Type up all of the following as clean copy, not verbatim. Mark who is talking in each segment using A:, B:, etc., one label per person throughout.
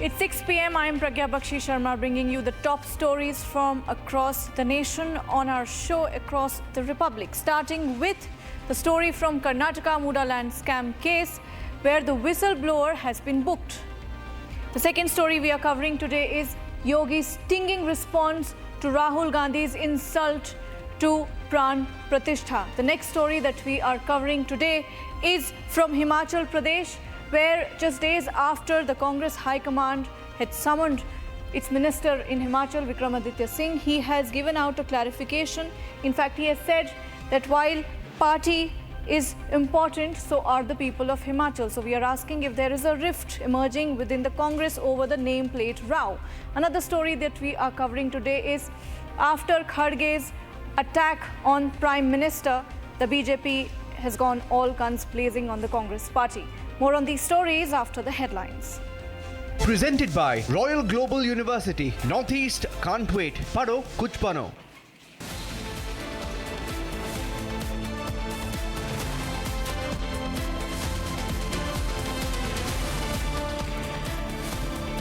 A: It's 6 p.m. I am Pragya Bakshi Sharma bringing you the top stories from across the nation on our show Across the Republic. Starting with the story from Karnataka Muda land scam case where the whistleblower has been booked. The second story we are covering today is Yogi's stinging response to Rahul Gandhi's insult to Pran Pratishtha. The next story that we are covering today is from Himachal Pradesh, where just days after the Congress High Command had summoned its minister in Himachal, Vikramaditya Singh, he has given out a clarification. In fact, he has said that while party is important, so are the people of Himachal. So we are asking if there is a rift emerging within the Congress over the nameplate row. Another story that we are covering today is after Kharge's attack on Prime Minister, the BJP has gone all guns blazing on the Congress party. More on these stories after the headlines.
B: Presented by Royal Global University. Northeast can't wait. Pado kuch bano.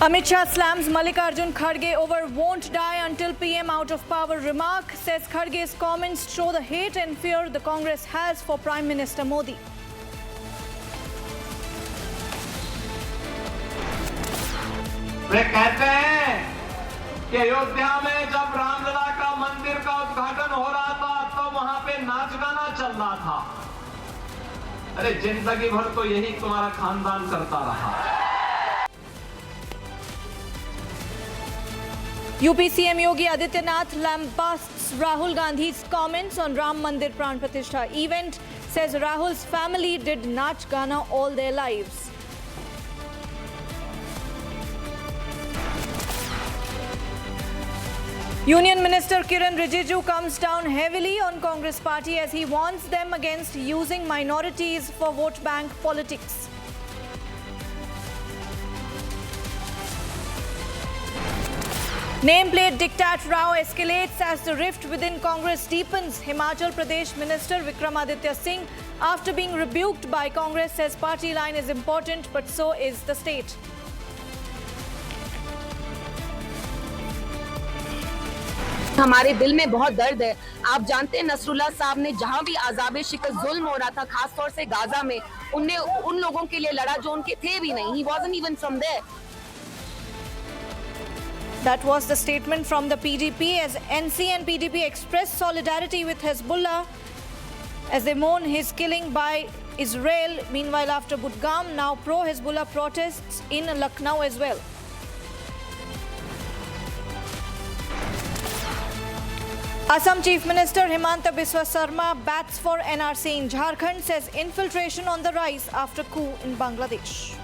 A: Amit Shah slams Mallikarjun Kharge over won't die until PM out of power remark. Says Kharge's comments show the hate and fear the Congress has for Prime Minister Modi.
C: वे कहते हैं कि अयोध्या में जब रामलला का मंदिर का उद्घाटन हो रहा था तो वहां पे नाच गाना चल रहा था। अरे जिंदगी भर तो यही तुम्हारा खानदान करता रहा।
A: UP CM Yogi Adityanath lambasts Rahul Gandhi's comments on Ram Mandir Pran Pratishtha event. Says Rahul's family did Nach Gana all their lives. Union Minister Kiran Rijiju comes down heavily on Congress party as he warns them against using minorities for vote bank politics. Nameplate diktat row escalates as the rift within Congress deepens. Himachal Pradesh Minister Vikramaditya Singh, after being rebuked by Congress, says party line is important, but so is the state.
D: हमारे दिल में बहुत दर्द है। आप जानते हैं Nasrallah साहब ने जहां भी आज़ाबे शिकस्त जुल्म हो रहा था, खास तौर से गाजा में, उनने उन लोगों के लिए लड़ा जो उनके थे भी नहीं। He wasn't even from there.
A: That was the statement from the PDP as NC and PDP expressed solidarity with Hezbollah as they mourn his killing by Israel. Meanwhile, after Budgam, now pro-Hezbollah protests in Lucknow as well. Assam Chief Minister Himanta Biswa Sarma bats for NRC in Jharkhand, says infiltration on the rise after coup in Bangladesh.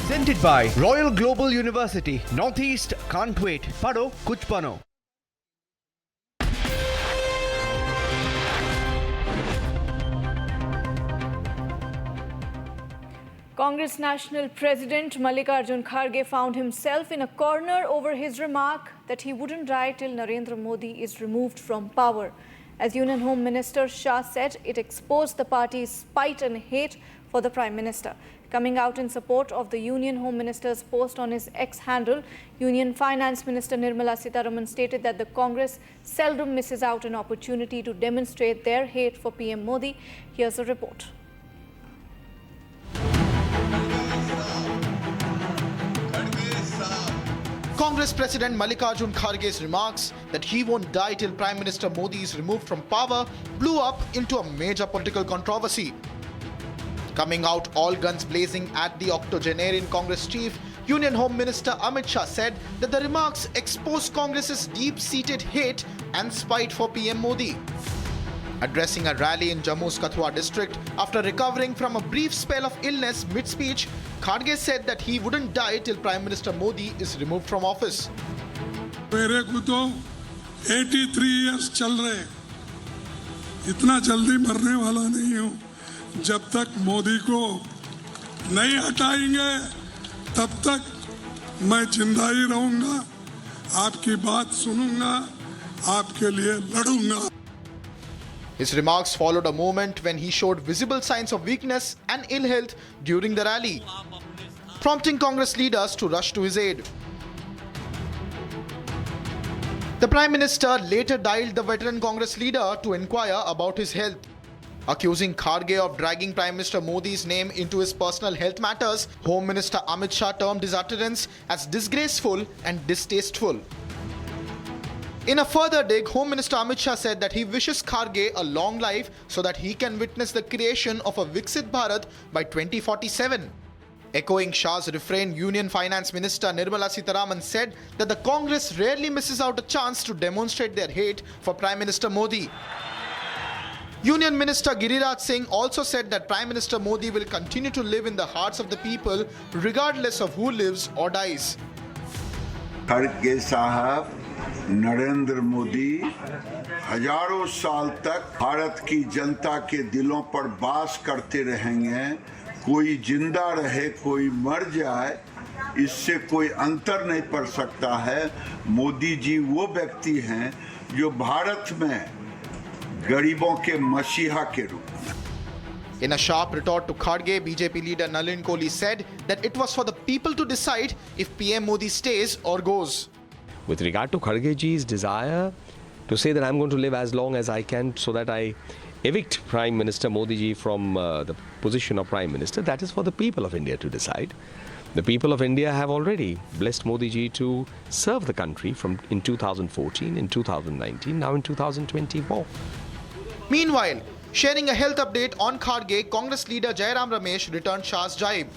B: Presented by Royal Global University. Northeast can't wait. Pado kuch bano.
A: Congress National President Mallikarjun Kharge found himself in a corner over his remark that he wouldn't die till Narendra Modi is removed from power. As Union Home Minister Shah said, it exposed the party's spite and hate for the Prime Minister. Coming out in support of the Union Home Minister's post on his X handle, Union Finance Minister Nirmala Sitharaman stated that the Congress seldom misses out an opportunity to demonstrate their hate for PM Modi. Here's a report.
E: Congress President Mallikarjun Kharge's remarks that he won't die till Prime Minister Modi is removed from power blew up into a major political controversy. Coming out all guns blazing at the octogenarian Congress chief, Union Home Minister Amit Shah said that the remarks exposed Congress's deep-seated hate and spite for PM Modi. Addressing a rally in Jammu's Kathua district after recovering from a brief spell of illness mid-speech, Kharge said that he wouldn't die till Prime Minister Modi is removed from office.
F: मेरे को तो 83 years चल रहे, इतना जल्दी मरने वाला नहीं हूँ। जब तक मोदी को नहीं हटाएंगे, तब तक मैं जिंदा ही रहूंगा, आपकी बात सुनूंगा, आपके लिए लड़ूंगा।
E: His remarks followed a moment when he showed visible signs of weakness and ill health during the rally, prompting Congress leaders to rush to his aid. The Prime Minister later dialed the veteran Congress leader to inquire about his health. Accusing Kharge of dragging Prime Minister Modi's name into his personal health matters, Home Minister Amit Shah termed his utterance as disgraceful and distasteful. In a further dig, Home Minister Amit Shah said that he wishes Kharge a long life so that he can witness the creation of a Viksit Bharat by 2047. Echoing Shah's refrain, Union Finance Minister Nirmala Sitharaman said that the Congress rarely misses out a chance to demonstrate their hate for Prime Minister Modi. Union Minister Giriraj Singh also said that Prime Minister Modi will continue to live in the hearts of the people regardless of who lives or dies.
G: खड़गे साहब, नरेंद्र मोदी हजारों साल तक भारत की जनता के दिलों पर वास करते रहेंगे। कोई जिंदा रहे, कोई मर जाए, इससे कोई अंतर नहीं पड़ सकता है। मोदी जी वो व्यक्ति हैं जो भारत में गरीबों के मसीहा के रूप में।
E: In a sharp retort to Kharge, BJP leader Nalin Kohli said that it was for the people to decide if PM Modi stays or goes.
H: With regard to Khargeji's desire to say that I'm going to live as long as I can so that I evict Prime Minister Modi ji from the position of Prime Minister, that is for the people of India to decide. The people of India have already blessed Modi ji to serve the country from in 2014, in 2019, now in 2024.
E: Meanwhile, sharing a health update on Kharge, Congress leader Jairam Ramesh returned Shah's jibe.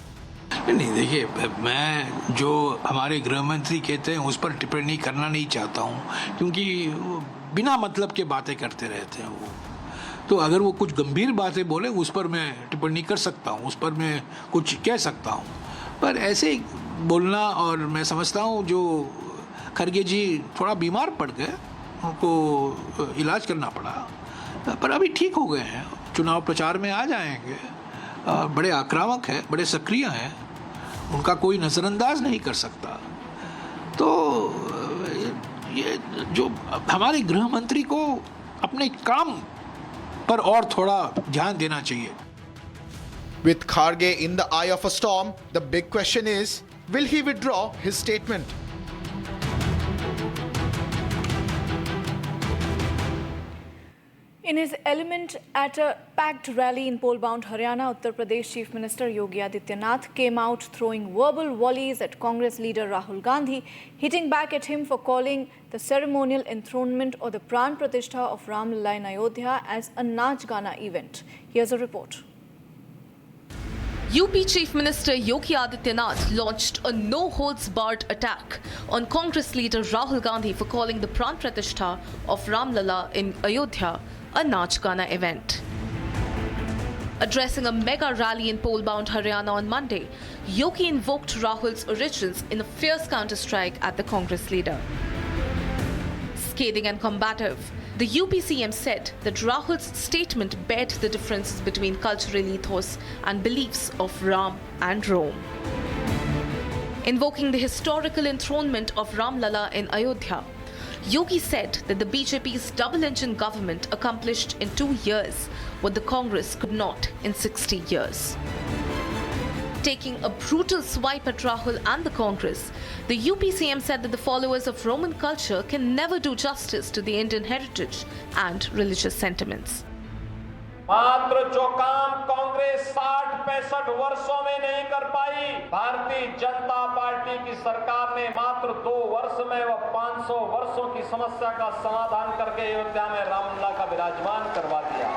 I: नहीं देखिए, मैं जो हमारे गृह मंत्री कहते हैं उस पर टिप्पणी करना नहीं चाहता हूँ, क्योंकि बिना मतलब के बातें करते रहते हैं वो। तो अगर वो कुछ गंभीर बातें बोले उस पर मैं टिप्पणी कर सकता हूँ, उस पर मैं कुछ कह सकता हूँ, पर ऐसे बोलना, और मैं समझता हूँ जो खड़गे जी थोड़ा बीमार पड़ गए, उनको इलाज करना पड़ा, पर अभी ठीक हो गए हैं, चुनाव प्रचार में आ जाएंगे, बड़े आक्रामक हैं, बड़े सक्रिय हैं, उनका कोई नज़रअंदाज नहीं कर सकता। तो ये जो हमारे गृह मंत्री को अपने काम पर और थोड़ा ध्यान देना चाहिए।
E: With Kharge in the eye of a storm, the big question is, will he withdraw his statement?
A: In his element at a packed rally in poll-bound Haryana, Uttar Pradesh Chief Minister Yogi Adityanath came out throwing verbal volleys at Congress leader Rahul Gandhi, hitting back at him for calling the ceremonial enthronement or the Pran Pratishtha of Ram Lalla in Ayodhya as a Nach Gana event. Here's a report.
J: UP Chief Minister Yogi Adityanath launched a no-holds-barred attack on Congress leader Rahul Gandhi for calling the Pran Pratishtha of Ram Lalla in Ayodhya a Nach Gana event. Addressing a mega rally in poll-bound Haryana on Monday, Yogi invoked Rahul's origins in a fierce counter-strike at the Congress leader. Scathing and combative, the UP CM said that Rahul's statement bared the differences between cultural ethos and beliefs of Ram and Rome. Invoking the historical enthronement of Ram Lalla in Ayodhya, Yogi said that the BJP's double-engine government accomplished in 2 years what the Congress could not in 60 years. Taking a brutal swipe at Rahul and the Congress, the UP CM said that the followers of Roman culture can never do justice to the Indian heritage and religious sentiments.
C: मात्र जो काम कांग्रेस 60-65 वर्षों में नहीं कर पाई, Bharatiya Janata party की सरकार ने मात्र 2 वर्ष में वह 500 वर्षों की समस्या का समाधान करके अयोध्या में रामलला का विराजमान करवा दिया।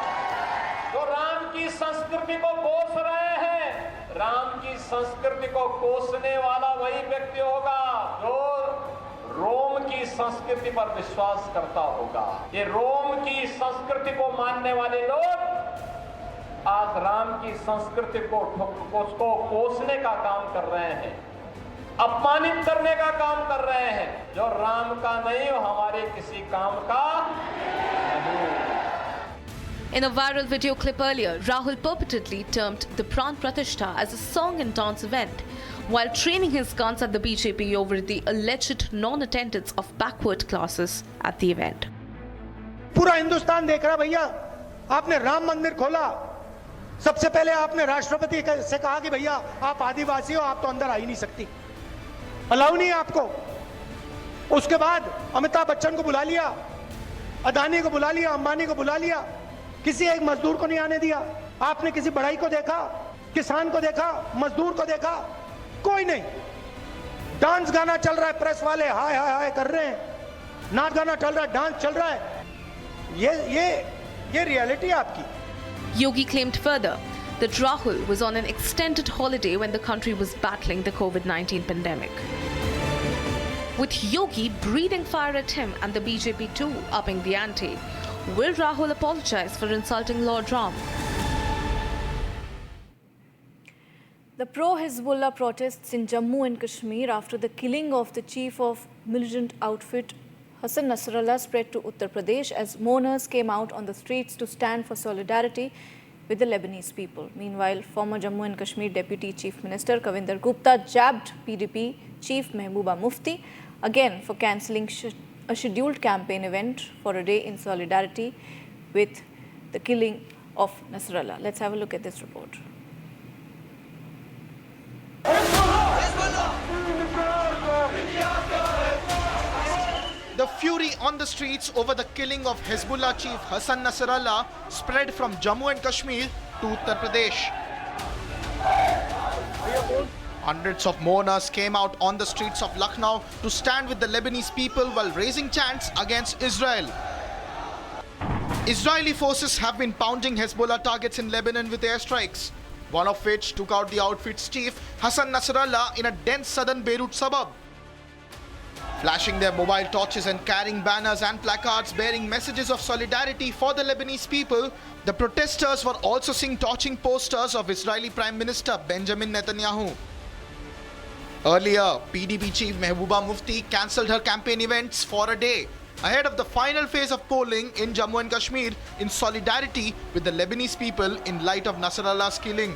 C: जो राम की संस्कृति को कोस रहे हैं, राम की संस्कृति को कोसने वाला वही व्यक्ति होगा जो रोम की संस्कृति पर विश्वास करता होगा। ये रोम की संस्कृति को मानने वाले लोग आज राम की संस्कृति को कोसने का काम कर रहे हैं, अपमानित करने का काम कर रहे हैं। जो राम का नहीं, वो हमारे किसी काम का नहीं।
J: In a viral video clip earlier, Rahul purportedly termed the Pran Pratishtha as a song and dance event, while training his guns at the BJP over the alleged non-attendance of backward classes at the event.
K: पूरा हिंदुस्तान देख रहा भैया। आपने राम मंदिर खोला, सबसे पहले आपने राष्ट्रपति से कहा कि भैया आप आदिवासी हो, आप तो अंदर आ ही नहीं सकती, अलाउ नहीं है आपको। उसके बाद अमिताभ बच्चन को बुला लिया, अदानी को बुला लिया, अंबानी को बुला लिया, किसी एक मजदूर को नहीं आने दिया। आपने किसी बढ़ई को देखा, किसान को देखा, मजदूर को देखा? कोई नहीं। डांस गाना चल रहा है, प्रेस वाले हाय हाय हाय कर रहे हैं, नाच गाना चल रहा है, डांस चल रहा है। ये रियलिटी है आपकी।
J: Yogi claimed further that Rahul was on an extended holiday when the country was battling the COVID-19 pandemic. With Yogi breathing fire at him and the BJP too upping the ante, will Rahul apologize for insulting Lord Ram?
A: The pro-Hezbollah protests in Jammu and Kashmir after the killing of the chief of militant outfit Hassan Nasrallah spread to Uttar Pradesh as mourners came out on the streets to stand for solidarity with the Lebanese people. Meanwhile, former Jammu and Kashmir Deputy Chief Minister Kavinder Gupta jabbed PDP Chief Mehbooba Mufti again for cancelling a scheduled campaign event for a day in solidarity with the killing of Nasrallah. Let's have a look at this report.
E: The fury on the streets over the killing of Hezbollah chief Hassan Nasrallah spread from Jammu and Kashmir to Uttar Pradesh. Hundreds of mourners came out on the streets of Lucknow to stand with the Lebanese people while raising chants against Israel. Israeli forces have been pounding Hezbollah targets in Lebanon with airstrikes, one of which took out the outfit's chief Hassan Nasrallah in a dense southern Beirut suburb. Flashing their mobile torches and carrying banners and placards bearing messages of solidarity for the Lebanese people, the protesters were also seen torching posters of Israeli Prime Minister Benjamin Netanyahu. Earlier, PDP chief Mehbooba Mufti cancelled her campaign events for a day ahead of the final phase of polling in Jammu and Kashmir in solidarity with the Lebanese people in light of Nasrallah's killing.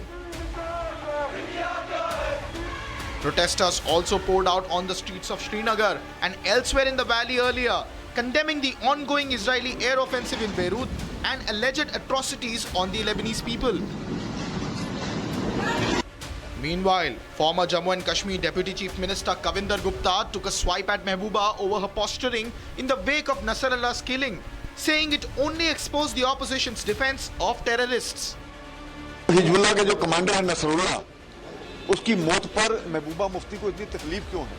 E: Protesters also poured out on the streets of Srinagar and elsewhere in the valley earlier, condemning the ongoing Israeli air offensive in Beirut and alleged atrocities on the Lebanese people. Meanwhile, former Jammu and Kashmir Deputy Chief Minister Kavinder Gupta took a swipe at Mehbooba over her posturing in the wake of Nasrallah's killing, saying it only exposed the opposition's defense of terrorists.
L: Hezbollah के जो commander है Nasrallah, उसकी मौत पर महबूबा मुफ्ती को इतनी तकलीफ क्यों है?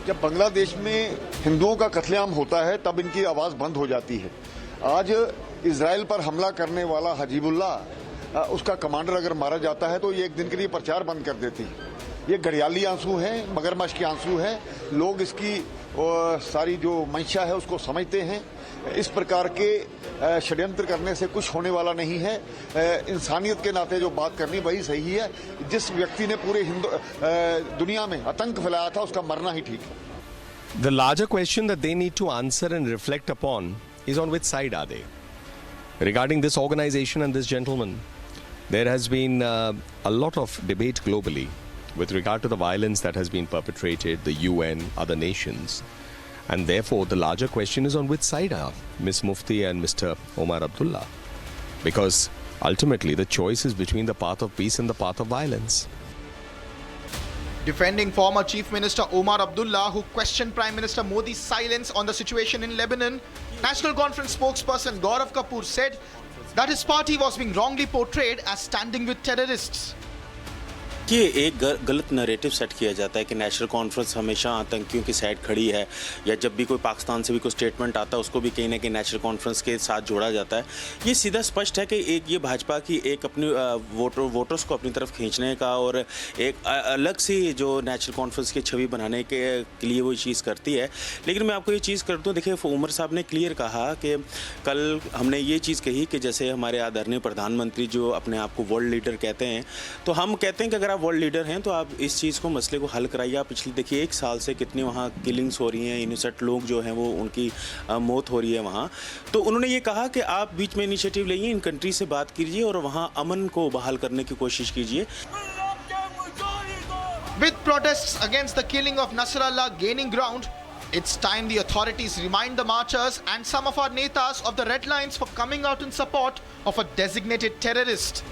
L: जब बांग्लादेश में हिंदुओं का कत्लेआम होता है तब इनकी आवाज बंद हो जाती है। आज इजराइल पर हमला करने वाला हजीबुल्लाह, उसका कमांडर अगर मारा जाता है तो ये एक दिन के लिए प्रचार बंद कर देती है। ये घड़ियाली आंसू हैं, मगरमच्छ के आंसू हैं। लोग इसकी सारी जो मंशा है उसको समझते हैं। इस प्रकार के षड्यंत्र करने से कुछ होने वाला नहीं है। इंसानियत के नाते जो बात करनी वही सही है। जिस व्यक्ति ने पूरे दुनिया में आतंक फैलाया था उसका मरना ही ठीक है।
H: The larger question that they need to answer and reflect upon is on which side are they? Regarding this organization and this gentleman, there has been a lot of debate globally with regard to the violence that has been perpetrated, the UN, other nations. And therefore, the larger question is on which side are Ms. Mufti and Mr. Omar Abdullah? Because ultimately, the choice is between the path of peace and the path of violence.
E: Defending former Chief Minister Omar Abdullah, who questioned Prime Minister Modi's silence on the situation in Lebanon, National Conference spokesperson Gaurav Kapoor said that his party was being wrongly portrayed as standing with terrorists.
M: कि एक गलत narrative set किया जाता है कि national conference हमेशा आतंकियों की साइड खड़ी है, या जब भी कोई पाकिस्तान से भी कोई स्टेटमेंट आता है उसको भी कहीं ना कहीं नेशनल कॉन्फ्रेंस के साथ जोड़ा जाता है। ये सीधा स्पष्ट है कि एक ये भाजपा की एक अपनी वोटर्स को अपनी तरफ खींचने का और एक अलग सी जो नेशनल कॉन्फ्रेंस की छवि बनाने के लिए वो चीज़ करती है। लेकिन मैं आपको ये चीज़ कर दूँ, देखिए उमर साहब ने क्लियर कहा कि कल हमने ये चीज़ कही कि जैसे हमारे आदरणीय प्रधानमंत्री जो अपने आप को वर्ल्ड लीडर कहते हैं, तो हम कहते हैं कि अगर आप वर्ल्ड लीडर हैं तो आप इस चीज़ को मसले को हल कराइए। आप पिछले देखिए 1 साल से कितनी वहाँ किलिंग्स हो रही हैं, इनोसेंट लोग जो हैं वो उनकी मौत हो रही है वहाँ। तो उन्होंने ये कहा कि आप बीच में इनिशिएटिव लेइए, इन कंट्री से बात कीजिए और वहाँ अमन को बहाल करने की कोशिश कीजिए।
E: With protests against the killing of Nasrallah gaining ground, It's time the authorities remind the marchers and some of our netas of the red lines for coming out in support of a designated terrorist.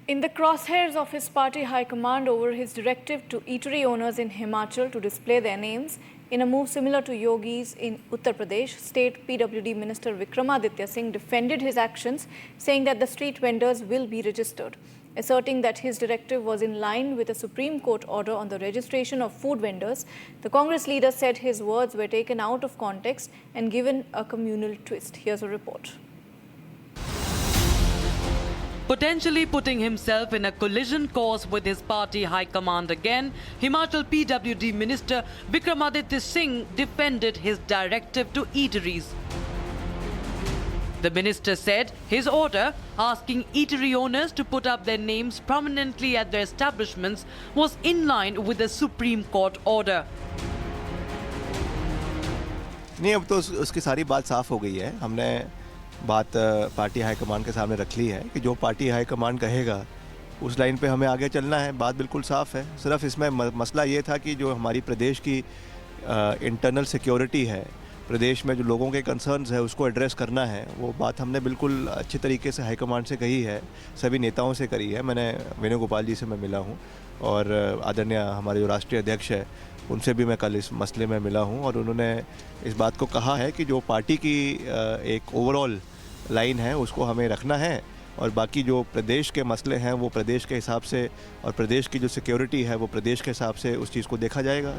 A: In the crosshairs of his party high command over his directive to eatery owners in Himachal to display their names, in a move similar to Yogi's in Uttar Pradesh, State PWD Minister Vikramaditya Singh defended his actions, saying that the street vendors will be registered, asserting that his directive was in line with a Supreme Court order on the registration of food vendors. The Congress leader said his words were taken out of context and given a communal twist. Here's a report.
N: Potentially putting himself in a collision course with his party high command again, Himachal PWD Minister Vikramaditya Singh defended his directive to eateries. The minister said his order asking eatery owners to put up their names prominently at their establishments was in line with the Supreme Court order.
O: नहीं, अब तो उसकी सारी बात साफ हो गई है। हमने बात पार्टी हाई कमान के सामने रख ली है कि जो पार्टी हाई कमान कहेगा उस लाइन पे हमें आगे चलना है। बात बिल्कुल साफ है। सिर्फ इसमें मसला ये था कि जो हमारी प्रदेश की इंटरनल सिक्योरिटी है, प्रदेश में जो लोगों के कंसर्न्स है उसको एड्रेस करना है, वो बात हमने बिल्कुल अच्छी तरीके से हाई कमांड से कही है, सभी नेताओं से करी है। मैंने वेणुगोपाल जी से मैं मिला हूँ और आदरणीय हमारे जो राष्ट्रीय अध्यक्ष है उनसे भी मैं कल इस मसले में मिला हूँ और उन्होंने इस बात को कहा है कि जो पार्टी की एक ओवरऑल लाइन है उसको हमें रखना है और बाकी जो प्रदेश के मसले हैं वो प्रदेश के हिसाब से और प्रदेश की जो सिक्योरिटी है वो प्रदेश के हिसाब से उस चीज़ को देखा जाएगा।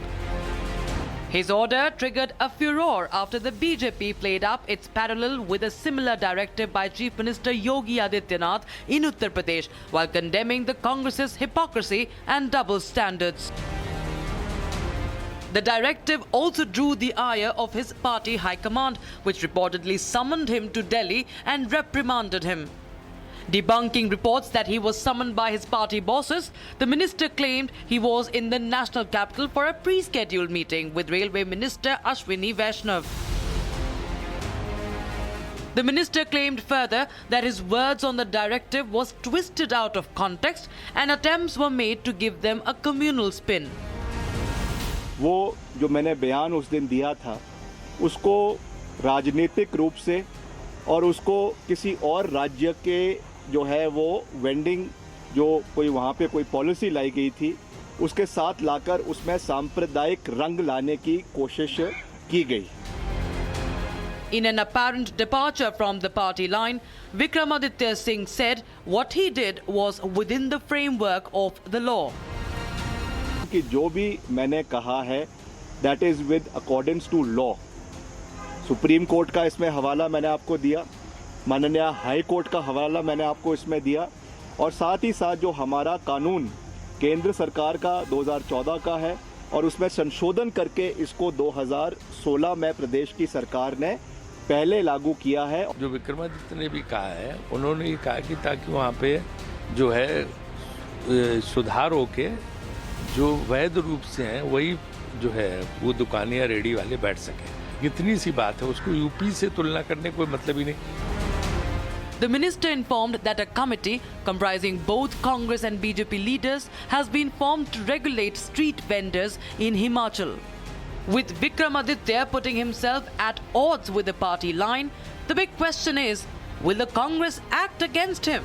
N: His order triggered a furor after the BJP played up its parallel with a similar directive by Chief Minister Yogi Adityanath in Uttar Pradesh while condemning the Congress's hypocrisy and double standards. The directive also drew the ire of his party high command, which reportedly summoned him to Delhi and reprimanded him. Debunking reports that he was summoned by his party bosses, the minister claimed he was in the national capital for a pre-scheduled meeting with Railway Minister Ashwini Vaishnav. The minister claimed further that his words on the directive was twisted out of context and attempts were made to give them a communal spin.
L: वो जो मैंने बयान उस दिन दिया था उसको राजनीतिक रूप से और उसको किसी और राज्य के जो है वो वेंडिंग जो कोई वहाँ पे कोई पॉलिसी लाई गई थी उसके साथ लाकर उसमें सांप्रदायिक रंग लाने की कोशिश की गई।
N: In an apparent departure from the party line, Vikramaditya Singh said what he did was within the framework of the law.
L: कि जो भी मैंने कहा है that is with accordance to law. Supreme court का इसमें हवाला मैंने आपको दिया, माननीय हाई कोर्ट का हवाला मैंने आपको इसमें दिया और साथ ही साथ जो हमारा कानून केंद्र सरकार का 2014 का है और उसमें संशोधन करके इसको 2016 में प्रदेश की सरकार ने पहले लागू किया है।
P: जो विक्रमादित्य ने भी कहा है, उन्होंने ये कहा कि ताकि वहाँ पे जो है सुधार होके जो वैध रूप से हैं वही जो है वो दुकानें या रेडी वाले बैठ सकें। इतनी सी बात है, उसको यूपी से तुलना करने कोई मतलब ही नहीं।
N: The minister informed that a committee comprising both Congress and BJP leaders has been formed to regulate street vendors in Himachal. With Vikramaditya putting himself at odds with the party line, the big question is, will the Congress act against him?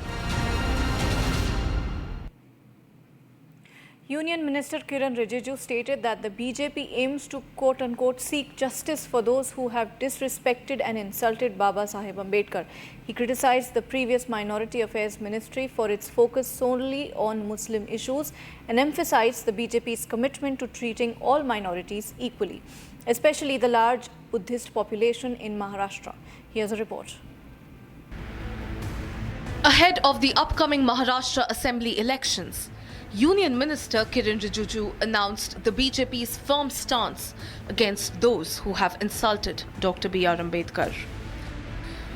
A: Union Minister Kiran Rijiju stated that the BJP aims to quote-unquote seek justice for those who have disrespected and insulted Baba Saheb Ambedkar. He criticized the previous Minority Affairs Ministry for its focus solely on Muslim issues and emphasized the BJP's commitment to treating all minorities equally, especially the large Buddhist population in Maharashtra. Here's a report.
J: Ahead of the upcoming Maharashtra Assembly elections, Union Minister Kiran Rijiju announced the BJP's firm stance against those who have insulted Dr. B.R. Ambedkar.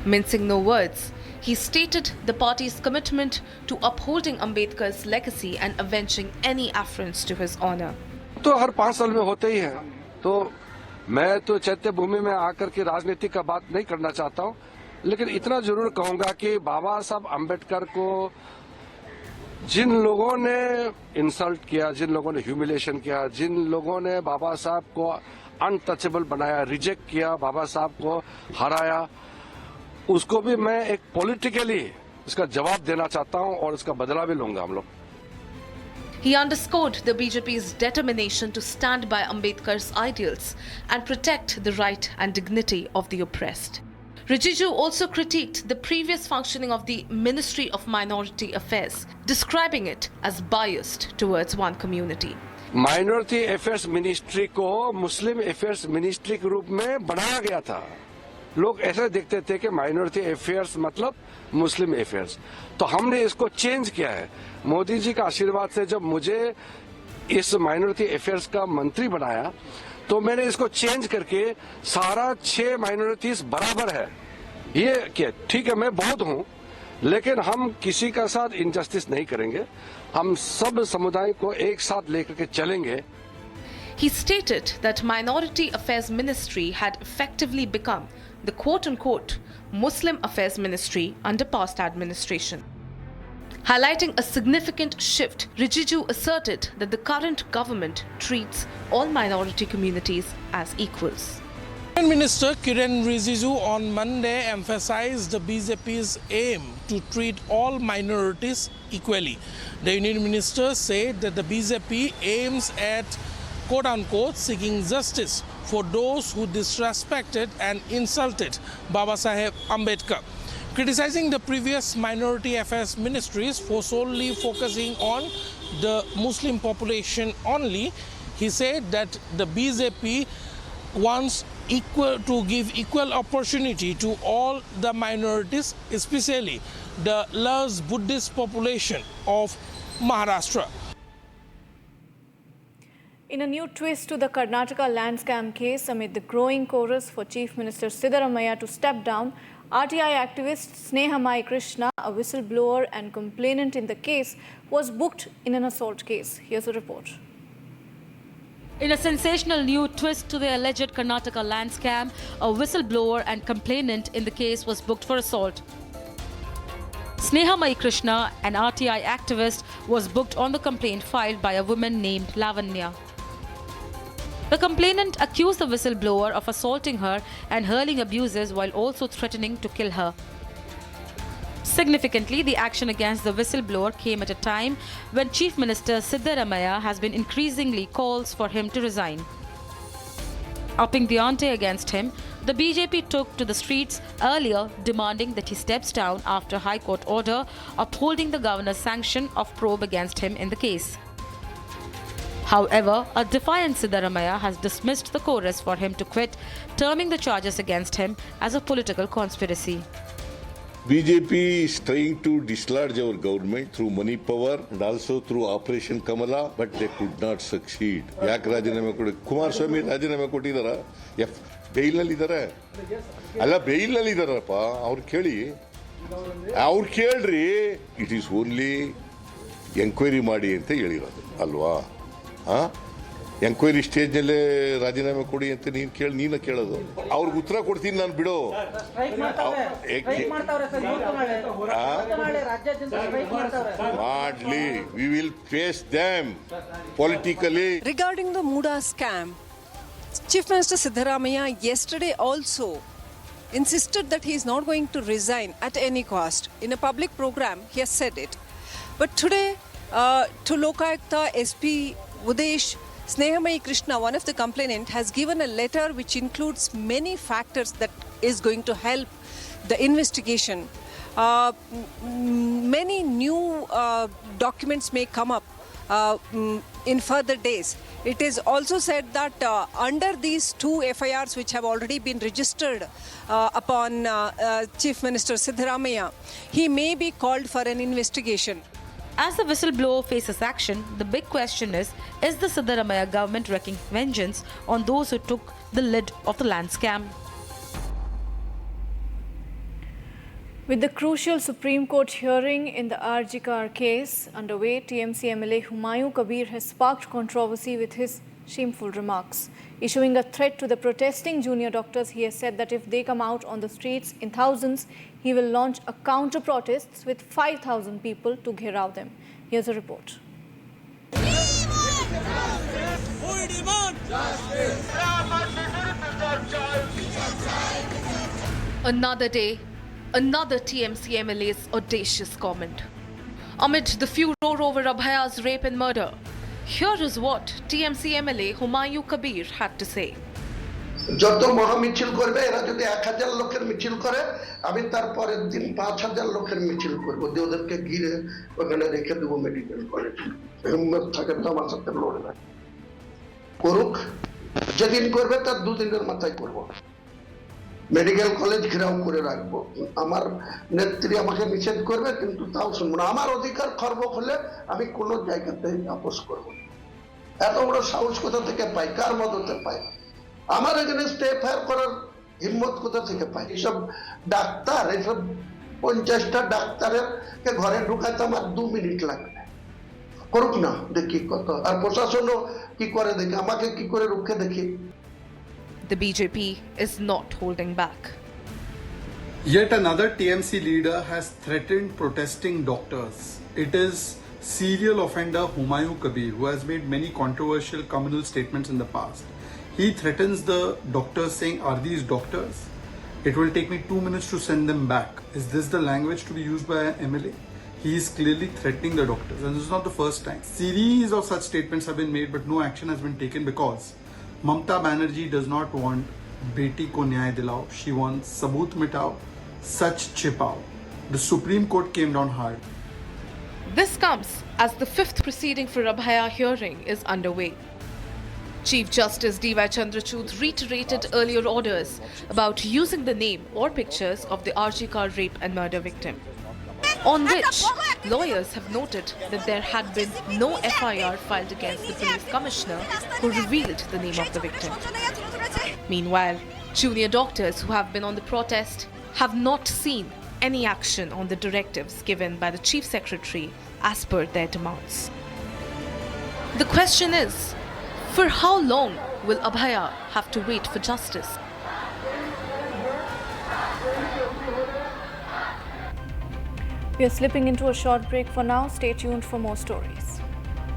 J: Mincing no words, he stated the party's commitment to upholding Ambedkar's legacy and avenging any affronts to his honor.
Q: तो हर 5 साल में होते ही है, तो मैं तो चैत्य भूमि में आकर के राजनीति का बात नहीं करना चाहता हूँ, लेकिन इतना जरूर कहूँगा कि बाबा साहब अम्बेडकर को जिन लोगों ने इंसल्ट किया, जिन लोगों ने ह्यूमिलेशन किया, जिन लोगों ने बाबा साहब को अनटचेबल बनाया, रिजेक्ट किया, बाबा साहब को हराया, उसको भी मैं एक पॉलिटिकली इसका जवाब देना चाहता हूं और इसका बदला भी लूंगा हम लोग।
J: He underscored the BJP's determination to stand by Ambedkar's ideals and protect the right and dignity of the oppressed. Rijiju also critiqued the previous functioning of the Ministry of Minority Affairs, describing it as biased towards one community.
Q: Minority affairs ministry को मुस्लिम affairs ministry के रूप में बनाया गया था। लोग ऐसे देखते थे कि माइनॉरिटी अफेयर्स मतलब मुस्लिम अफेयर्स, तो हमने इसको चेंज किया है। मोदी जी का आशीर्वाद से जब मुझे इस माइनॉरिटी अफेयर्स का मंत्री बनाया तो मैंने इसको चेंज करके सारा 6 माइनॉरिटीज बराबर है। ये क्या ठीक है, मैं बहुत हूं, लेकिन हम किसी का साथ इनजस्टिस नहीं करेंगे, हम सब समुदाय को एक साथ लेकर के चलेंगे।
J: He stated that Minority Affairs Ministry had effectively become the quote-unquote Muslim Affairs Ministry under past administration. Highlighting a significant shift, Rijiju asserted that the current government treats all minority communities as equals.
R: Union Minister Kiren Rijiju on Monday emphasized the BJP's aim to treat all minorities equally. The Union Minister said that the BJP aims at quote-unquote seeking justice for those who disrespected and insulted Baba Saheb Ambedkar. Criticizing the previous minority affairs ministries for solely focusing on the Muslim population only, he said that the BJP wants to give equal opportunity to all the minorities, especially the large Buddhist population of Maharashtra.
A: In a new twist to the Karnataka land scam case, amid the growing chorus for Chief Minister Siddaramaiah to step down, RTI activist Sneha Mai Krishna, a whistleblower and complainant in the case, was booked in an assault case. Here's a report.
S: In a sensational new twist to the alleged Karnataka land scam, a whistleblower and complainant in the case was booked for assault. Sneha Mai Krishna, an RTI activist, was booked on the complaint filed by a woman named Lavanya. The complainant accused the whistleblower of assaulting her and hurling abuses while also threatening to kill her. Significantly, the action against the whistleblower came at a time when Chief Minister Siddaramaiah has been increasingly calls for him to resign. Upping the ante against him, the BJP took to the streets earlier demanding that he steps down after High Court order upholding the governor's sanction of probe against him in the case. However, a defiant Siddaramaiah has dismissed the chorus for him to quit, terming the charges against him as a political conspiracy.
T: BJP is trying to dislodge our government through money power and also through Operation Kamala, but they could not succeed. ಯಾಕೆ ರಾಜೀನಾಮೆ ಕೊಡಿ? ಕುಮಾರಸ್ವಾಮಿ ರಾಜೀನಾಮೆ ಕೊಟ್ಟಿದ್ದಾರಾ? ಬೇಲ್ನಲ್ಲಿ ಇದ್ದಾರೆ? ಅಲ್ಲ, ಬೇಲ್ನಲ್ಲಿ ಇದ್ದಾರಪ್ಪ, ಅವ್ರು ಕೇಳ್ರಿ. It is only enquiry ಮಾಡಿ ಅಂತ ಹೇಳಿರೋದು ಅಲ್ವಾ? ಎಂಕ್ವೈರಿ ಸ್ಟೇಜ್ನಲ್ಲೇ ರಾಜೀನಾಮೆ ಕೊಡಿ ಅಂತ ನೀನು ಕೇಳೋದು. ಅವ್ರಿಗೆ ಉತ್ತರ ಕೊಡ್ತೀನಿ ನಾನು, ಬಿಡು. ಮಾಡ್ಲಿ, we will face them politically.
U: Regarding the Muda scam, Chief Minister Siddaramaiah yesterday also insisted that he is not going to resign at any cost. In a public program, he has said it. But today, to Lokayukta SP Udesh, Sneha Mai Krishna, one of the complainants, has given a letter which includes many factors that is going to help the investigation. Many new documents may come up in further days. It is also said that under these 2 FIRs which have already been registered upon Chief Minister Siddaramaiah, he may be called for an investigation.
S: As the whistleblower faces action, the big question is the Siddaramaiah government wreaking vengeance on those who took the lid of the land scam?
A: With the crucial Supreme Court hearing in the RG Kar case underway, TMC MLA Humayun Kabir has sparked controversy with his shameful remarks. Issuing a threat to the protesting junior doctors, he has said that if they come out on the streets in thousands, he will launch a counter-protests with 5,000 people to gherav them. Here's a report.
J: Another day, another TMC MLA's audacious comment. Amid the furor over Abhaya's rape and murder, here is what TMC MLA Humayun Kabir had to say.
D: যত মহা মিছিল করবে এরা যদি 1000 লোকের মিছিল করে আমি তার পরের দিন 5000 লোকের মিছিল করব যে ওদেরকে ঘিরে ওখানে রেখে দেব মেডিকেল কলেজ হিম্মত থাকে তো আমার সাথে লড়ে না করুক যেদিন করবে তার দুদিনের মাথায় করব মেডিকেল কলেজ ঘেরাও করে রাখবো আমার নেত্রী আমাকে নিষেধ করবে কিন্তু তাও শুনবো না আমার অধিকার খর্ব হলে আমি কোনো জায়গাতে আপোষ করব এত বড় সাহস কোথা থেকে পাই কার মদতে পাই আমার এগেইনস্ট এফআইআর করার হিম্মত কোথা থেকে পাই এসব ডাক্তার এসব 50টা ডাক্তারের কে ঘরে ঢুকাতে আমার 2 মিনিট লাগবে করুক না দেখি কত আর প্রশাসনও কি করে দেখি আমাকে কি করে রুখে দেখি
J: The BJP is not holding back.
V: Yet another TMC leader has threatened protesting doctors. It is serial offender Humayun Kabir, who has made many controversial communal statements in the past. He threatens the doctors saying, "Are these doctors? It will take me 2 minutes to send them back." Is this the language to be used by an MLA? He is clearly threatening the doctors, and this is not the first time. Series of such statements have been made, but no action has been taken because Mamata Banerjee does not want Beti ko nyay dilao. She wants sabut mitao, sach chipao. The Supreme Court came down hard.
J: This comes as the 5th proceeding for Abhaya hearing is underway. Chief Justice D.Y. Chandrachud reiterated earlier orders about using the name or pictures of the RG Kar rape and murder victim. On which, lawyers have noted that there had been no FIR filed against the police commissioner who revealed the name of the victim. Meanwhile, junior doctors who have been on the protest have not seen any action on the directives given by the Chief Secretary as per their demands. The question is, for how long will Abhaya have to wait for justice?
A: We are slipping into a short break for now. Stay tuned for more stories.